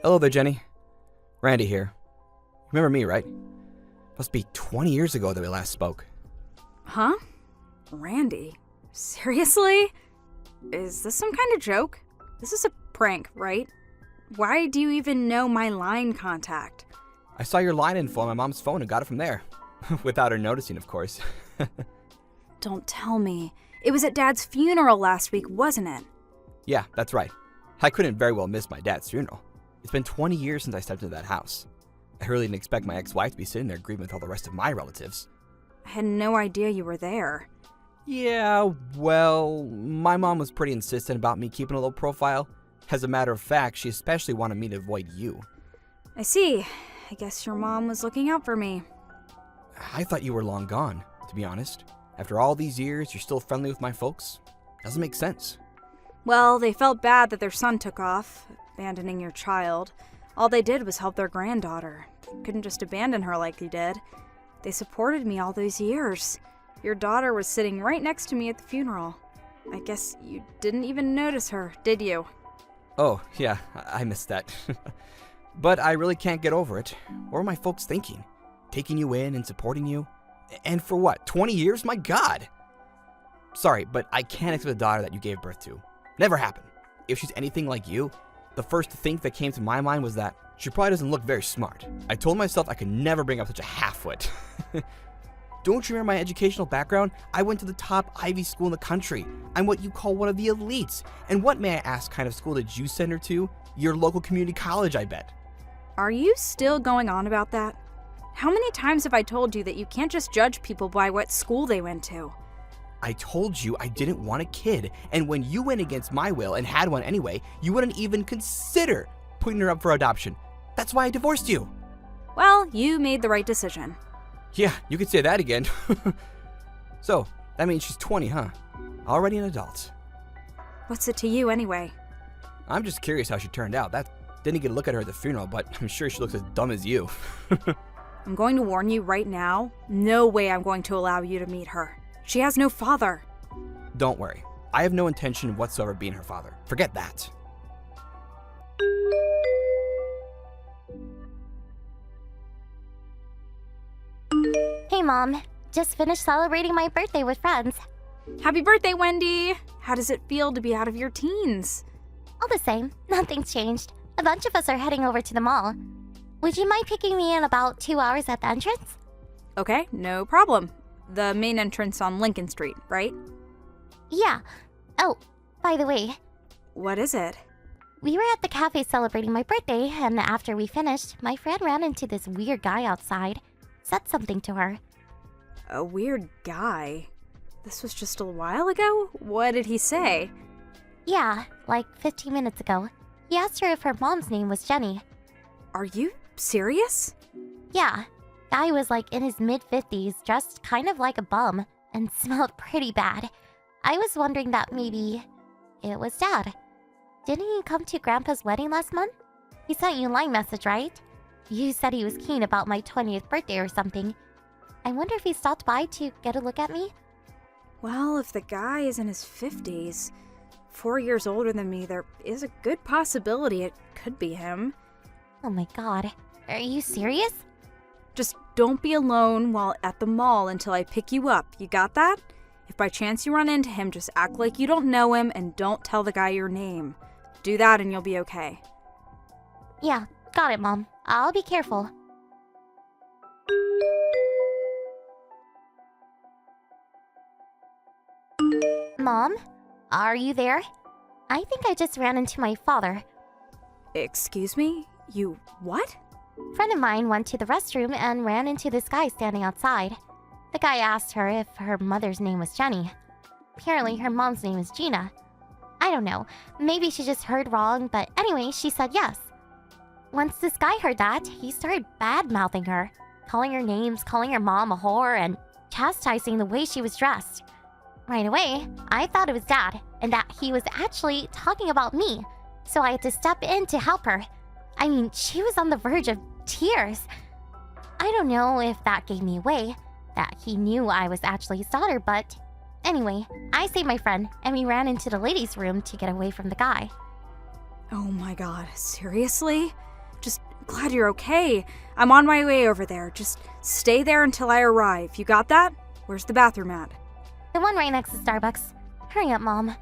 Hello there, Jenny. Randy here. Remember me, right? Must be 20 years ago that we last spoke. Huh? Randy? Seriously? Is this some kind of joke? This is a prank, right? Why do you even know my line contact? I saw your line info on my mom's phone and got it from there. Without her noticing, of course. Don't tell me. It was at Dad's funeral last week, wasn't it? Yeah, that's right. I couldn't very well miss my dad's funeral. It's been 20 years since I stepped into that house. I really didn't expect my ex-wife to be sitting there grieving with all the rest of my relatives. I had no idea you were there. Yeah, well, my mom was pretty insistent about me keeping a low profile. As a matter of fact, she especially wanted me to avoid you. I see. I guess your mom was looking out for me. I thought you were long gone, to be honest. After all these years, you're still friendly with my folks? Doesn't make sense. Well, they felt bad that their son took off, abandoning your child. All they did was help their granddaughter. They couldn't just abandon her like you did. They supported me all those years. Your daughter was sitting right next to me at the funeral. I guess you didn't even notice her, did you? Oh, yeah, I missed that. But I really can't get over it. What were my folks thinking? Taking you in and supporting you? And for what, 20 years? My God! Sorry, but I can't accept a daughter that you gave birth to. Never happened. If she's anything like you, the first thing that came to my mind was that she probably doesn't look very smart. I told myself I could never bring up such a half-wit. Don't you remember my educational background? I went to the top Ivy school in the country. I'm what you call one of the elites. And what, may I ask, kind of school did you send her to? Your local community college, I bet. Are you still going on about that? How many times have I told you that you can't just judge people by what school they went to? I told you I didn't want a kid, and when you went against my will and had one anyway, you wouldn't even consider putting her up for adoption. That's why I divorced you. Well, you made the right decision. Yeah, you could say that again. So, that means she's 20, huh? Already an adult. What's it to you anyway? I'm just curious how she turned out. Didn't get a look at her at the funeral, but I'm sure she looks as dumb as you. I'm going to warn you right now, no way I'm going to allow you to meet her. She has no father. Don't worry. I have no intention whatsoever of being her father. Forget that. Hey Mom, just finished celebrating my birthday with friends. Happy birthday, Wendy! How does it feel to be out of your teens? All the same, nothing's changed. A bunch of us are heading over to the mall. Would you mind picking me in about 2 hours at the entrance? Okay, no problem. The main entrance on Lincoln Street, right? Yeah. Oh, by the way, What is it? we were at the cafe celebrating my birthday, and after we finished, my friend ran into this weird guy outside. Said something to her. A weird guy. This was just a while ago? What did he say? Yeah, like 15 minutes ago. He asked her if her mom's name was Jenny. Are you serious? Yeah. Guy was like in his mid-50s, dressed kind of like a bum, and smelled pretty bad. I was wondering that maybe it was Dad. Didn't he come to Grandpa's wedding last month? He sent you a line message, right? You said he was keen about my 20th birthday or something. I wonder if he stopped by to get a look at me? Well, if the guy is in his 50s, 4 years older than me, there is a good possibility it could be him. Oh my god. Are you serious? Just don't be alone while at the mall until I pick you up. You got that? If by chance you run into him, just act like you don't know him and don't tell the guy your name. Do that and you'll be okay. Yeah, got it, Mom. I'll be careful. Mom? Are you there? I think I just ran into my father. Excuse me? You what? Friend of mine went to the restroom and ran into this guy standing outside. The guy asked her if her mother's name was Jenny. Apparently, her mom's name is Gina. I don't know. Maybe she just heard wrong, but anyway, she said yes. Once this guy heard that, he started bad-mouthing her, calling her names, calling her mom a whore, and chastising the way she was dressed. Right away, I thought it was Dad, and that he was actually talking about me, so I had to step in to help her. I mean, she was on the verge of tears. I don't know if that gave me away, that he knew I was actually his daughter, but anyway, I saved my friend, and we ran into the ladies' room to get away from the guy. Oh my god, seriously? glad you're okay. I'm on my way over there. Just stay there until I arrive. You got that? Where's the bathroom at? The one right next to Starbucks. Hurry up, Mom.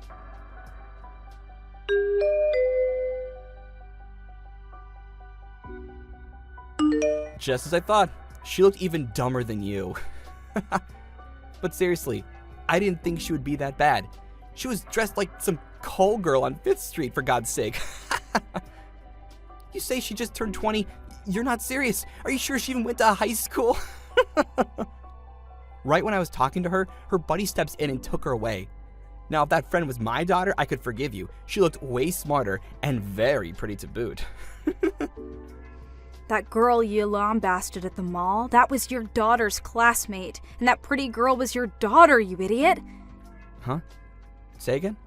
Just as I thought. She looked even dumber than you. But seriously, I didn't think she would be that bad. She was dressed like some call girl on 5th Street, for God's sake. You say she just turned 20? You're not serious. Are you sure she even went to high school? Right when I was talking to her, her buddy steps in and took her away. Now, if that friend was my daughter, I could forgive you. She looked way smarter and very pretty to boot. That girl you lambasted at the mall, that was your daughter's classmate. And that pretty girl was your daughter, you idiot. Huh? Say again?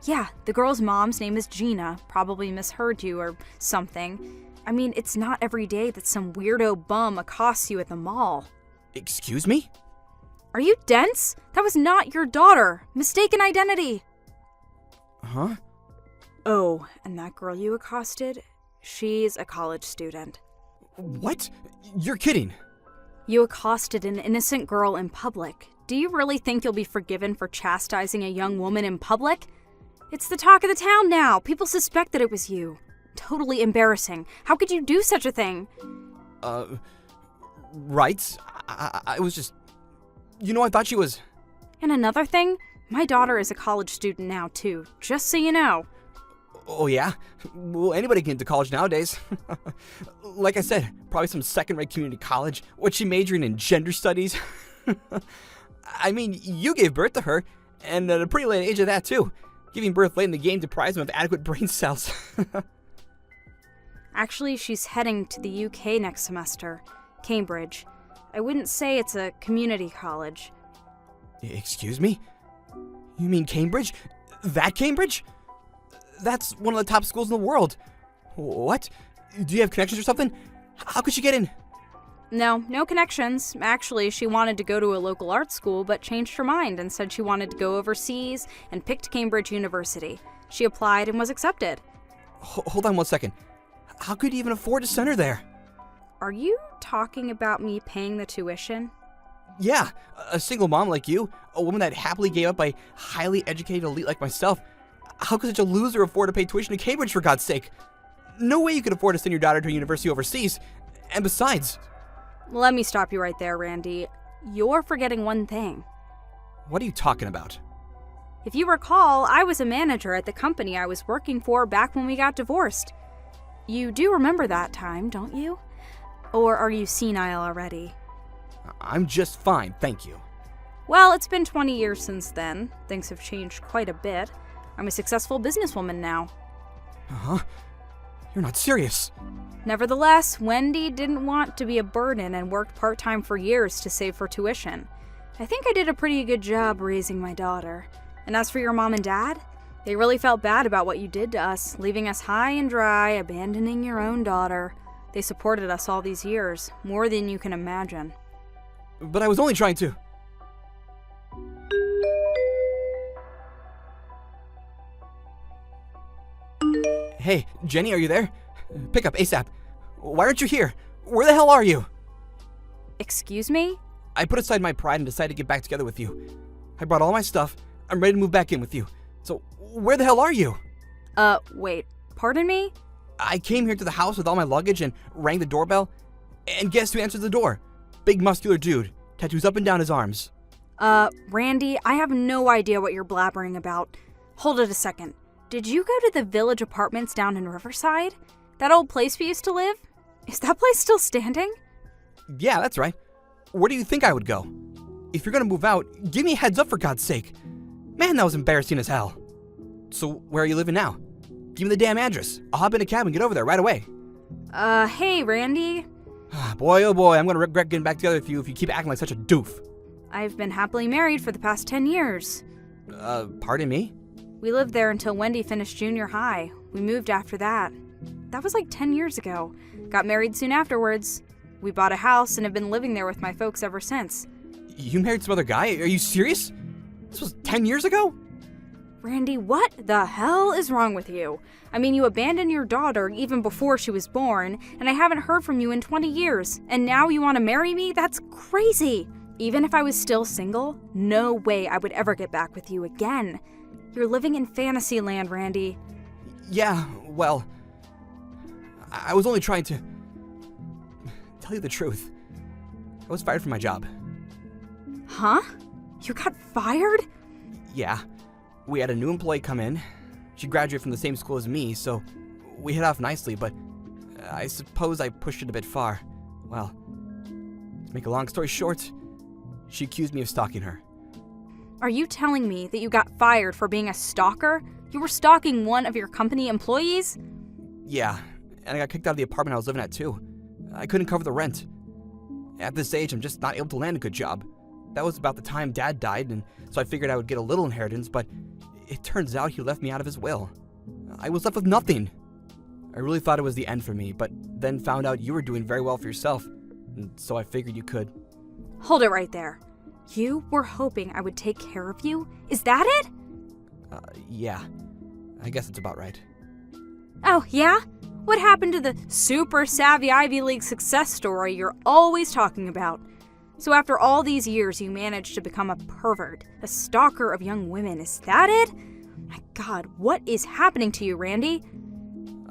Yeah, the girl's mom's name is Gina. Probably misheard you or something. I mean, it's not every day that some weirdo bum accosts you at the mall. Excuse me? Are you dense? That was not your daughter. Mistaken identity. Huh? Oh, and that girl you accosted? She's a college student. What? You're kidding. You accosted an innocent girl in public. Do you really think you'll be forgiven for chastising a young woman in public? It's the talk of the town now. People suspect that it was you. Totally embarrassing. How could you do such a thing? Right. I was just... I thought she was... And another thing, my daughter is a college student now, too. Just so you know. Oh, yeah? Well, anybody can get into college nowadays. Like I said, probably some second-rate community college. What's she majoring in? Gender studies? I mean, you gave birth to her, and at a pretty late age of that, too. Giving birth late in the game deprives them of adequate brain cells. Actually, she's heading to the UK next semester. Cambridge. I wouldn't say it's a community college. Excuse me? You mean Cambridge? That Cambridge? That's one of the top schools in the world. What? Do you have connections or something? How could she get in? No connections. Actually, she wanted to go to a local art school, but changed her mind and said she wanted to go overseas and picked Cambridge University. She applied and was accepted. Hold on one second. How could you even afford to send her there? Are you talking about me paying the tuition? Yeah, a single mom like you, a woman that happily gave up a highly educated elite like myself. How could such a loser afford to pay tuition to Cambridge, for God's sake? No way you could afford to send your daughter to a university overseas. And besides... Let me stop you right there, Randy. You're forgetting one thing. What are you talking about? If you recall, I was a manager at the company I was working for back when we got divorced. You do remember that time, don't you? Or are you senile already? I'm just fine, thank you. Well, it's been 20 years since then. Things have changed quite a bit. I'm a successful businesswoman now. Huh? You're not serious. Nevertheless, Wendy didn't want to be a burden and worked part-time for years to save for tuition. I think I did a pretty good job raising my daughter. And as for your mom and dad, they really felt bad about what you did to us, leaving us high and dry, abandoning your own daughter. They supported us all these years, more than you can imagine. But I was only trying to... Hey, Jenny, are you there? Pick up ASAP. Why aren't you here? Where the hell are you? Excuse me? I put aside my pride and decided to get back together with you. I brought all my stuff. I'm ready to move back in with you. So, where the hell are you? Wait. Pardon me? I came here to the house with all my luggage and rang the doorbell. And guess who answered the door? Big muscular dude. Tattoos up and down his arms. Randy, I have no idea what you're blabbering about. Hold it a second. Did you go to the Village Apartments down in Riverside? That old place we used to live? Is that place still standing? Yeah, that's right. Where do you think I would go? If you're gonna move out, give me a heads up for God's sake. Man, that was embarrassing as hell. So, where are you living now? Give me the damn address. I'll hop in a cab and get over there right away. Hey, Randy. Boy, oh boy, I'm gonna regret getting back together with you if you keep acting like such a doof. I've been happily married for the past 10 years. Pardon me? We lived there until Wendy finished junior high. We moved after that. That was like 10 years ago. Got married soon afterwards. We bought a house and have been living there with my folks ever since. You married some other guy? Are you serious? This was 10 years ago? Randy, what the hell is wrong with you? I mean, you abandoned your daughter even before she was born, and I haven't heard from you in 20 years, and now you want to marry me? That's crazy! Even if I was still single, no way I would ever get back with you again. You're living in fantasy land, Randy. Yeah, well, I was only trying to tell you the truth. I was fired from my job. Huh? You got fired? Yeah, we had a new employee come in. She graduated from the same school as me, so we hit off nicely, but I suppose I pushed it a bit far. Well, to make a long story short, she accused me of stalking her. Are you telling me that you got fired for being a stalker? You were stalking one of your company employees? Yeah, and I got kicked out of the apartment I was living at too. I couldn't cover the rent. At this age, I'm just not able to land a good job. That was about the time Dad died, and so I figured I would get a little inheritance, but it turns out he left me out of his will. I was left with nothing. I really thought it was the end for me, but then found out you were doing very well for yourself, and so I figured you could. Hold it right there. You were hoping I would take care of you? Is that it? Yeah. I guess it's about right. Oh, yeah? What happened to the super savvy Ivy League success story you're always talking about? So after all these years, you managed to become a pervert, a stalker of young women. Is that it? My God, what is happening to you, Randy?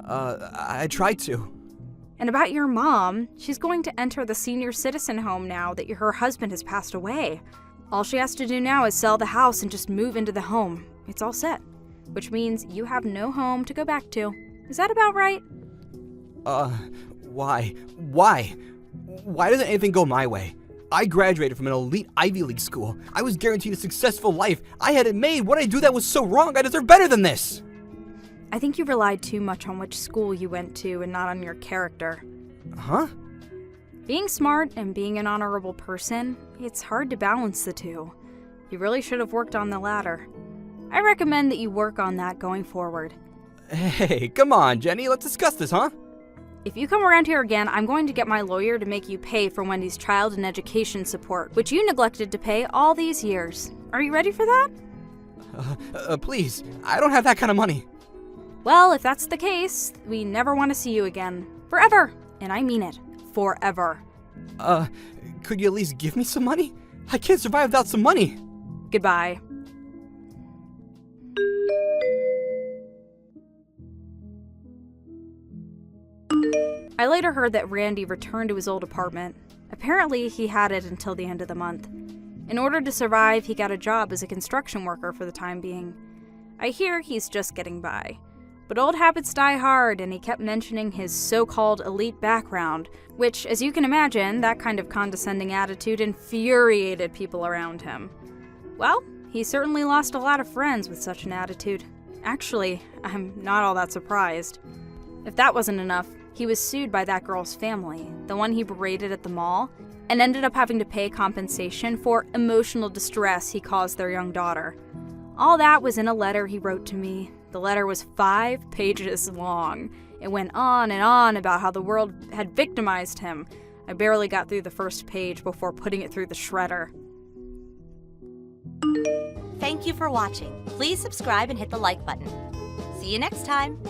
I tried to. And about your mom, she's going to enter the senior citizen home now that her husband has passed away. All she has to do now is sell the house and just move into the home. It's all set, which means you have no home to go back to. Is that about right? Why? Why? Why doesn't anything go my way? I graduated from an elite Ivy League school. I was guaranteed a successful life. I had it made. What did I do that was so wrong? I deserve better than this. I think you relied too much on which school you went to and not on your character. Huh? Being smart and being an honorable person, it's hard to balance the two. You really should have worked on the latter. I recommend that you work on that going forward. Hey, come on, Jenny. Let's discuss this, huh? If you come around here again, I'm going to get my lawyer to make you pay for Wendy's child and education support, which you neglected to pay all these years. Are you ready for that? Please. I don't have that kind of money. Well, if that's the case, we never want to see you again. Forever. And I mean it. Forever. Could you at least give me some money? I can't survive without some money. Goodbye. I later heard that Randy returned to his old apartment. Apparently, he had it until the end of the month. In order to survive, he got a job as a construction worker for the time being. I hear he's just getting by. But old habits die hard, and he kept mentioning his so-called elite background, which, as you can imagine, that kind of condescending attitude infuriated people around him. Well, he certainly lost a lot of friends with such an attitude. Actually, I'm not all that surprised. If that wasn't enough, he was sued by that girl's family, the one he berated at the mall, and ended up having to pay compensation for emotional distress he caused their young daughter. All that was in a letter he wrote to me. The letter was 5 pages long. It went on and on about how the world had victimized him. I barely got through the first page before putting it through the shredder. Thank you for watching. Please subscribe and hit the like button. See you next time.